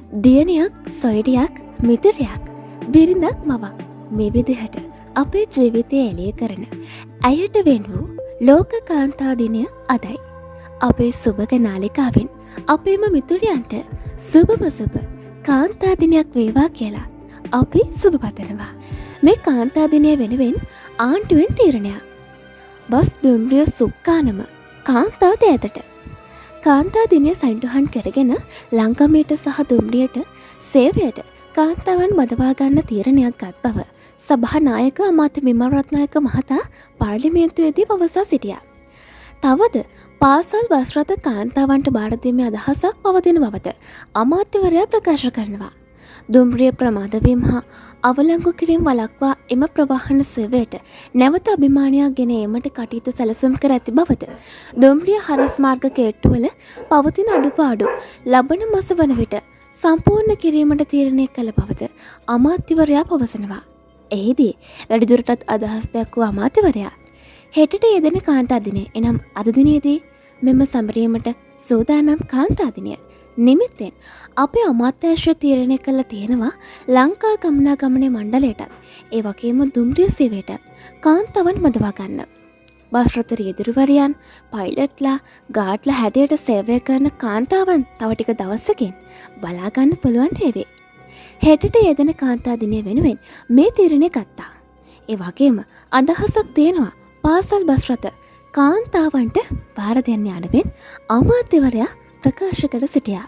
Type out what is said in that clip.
දියණියක්, සොයඩියක්, මිතුරියක්, බිරිඳක්, මවක් මේ විදිහට අපේ ජීවිතය එළිය කරන ඇයට වෙන් වූ ලෝක කාන්තා දිනය අදයි. අපේ සුබක නාලිකාවෙන් අපේම මිතුරියන්ට සුබම සුබ කාන්තා දිනයක් වේවා කියලා අපි සුබ පතනවා. මේ කාන්තා දිනය වෙනුවෙන් ආණ්ඩුවෙන් තීරණයක්. බස් දුම්රිය සුක්කානම කාන්තා දෑතට. කාන්තා දිනය සනිටුහන් කරගෙන ලංකමයට සහ දුම්රියට සේවයට කාන්තාවන් බදවා ගන්න තීරණයක් ගත් බව සභානායක අමාත්‍ය විමල් රත්නායක මහතා පාර්ලිමේන්තුවේදී පවසා සිටියා. තවද පාසල් බස් රථ කාන්තාවන්ට බාර දීමේ අදහසක් පවතින බවද අමාත්‍යවරයා ප්‍රකාශ කරනවා. දුම්රිය ප්‍රමාද වීම හා අවලංගු කිරීම වළක්වා එම ප්‍රවාහන සේවයට නැවත අභිමානයක් ගෙන ඒමට කටයුතු සැලසුම් කර ඇති බවද දුම්රිය හරස් මාර්ග ගේට්ටුවල පවතින අඩුපාඩු ලබන මාස වන විට සම්පූර්ණ කිරීමට තීරණය කළ බවද අමාත්‍යවරයා පවසනවා. එහිදී වැඩිදුරටත් අදහස් දැක්වූ අමාත්‍යවරයා හෙටට යෙදෙන කාන්තා දිනය එනම් අද දිනේදී මෙම සමරීමට සූදානම් කාන්තා දිනය නිමිත්තෙන් අපේ අමාත්‍යංශය තීරණය කළ තියෙනවා ලංකා ගමනාගමන මණ්ඩලයටත් ඒ වගේම දුම්රිය සේවයටත් කාන්තාවන් බදවා ගන්න. බස් රථ රියදුරුවරියන්, පයිලට්ලා, ගාඩ්ලා හැටියට සේවය කරන කාන්තාවන් තව ටික දවසකින් බලා ගන්න පුළුවන් වේවි. හෙටට යෙදෙන කාන්තා දිනය වෙනුවෙන් මේ තීරණය ගත්තා. ඒ වගේම අදහසක් තියෙනවා පාසල් බස් රථ කාන්තාවන්ට බාර දෙන්න යනුවෙන් අමාත්‍යවරයා ප්‍රකාශ කර සිටියා.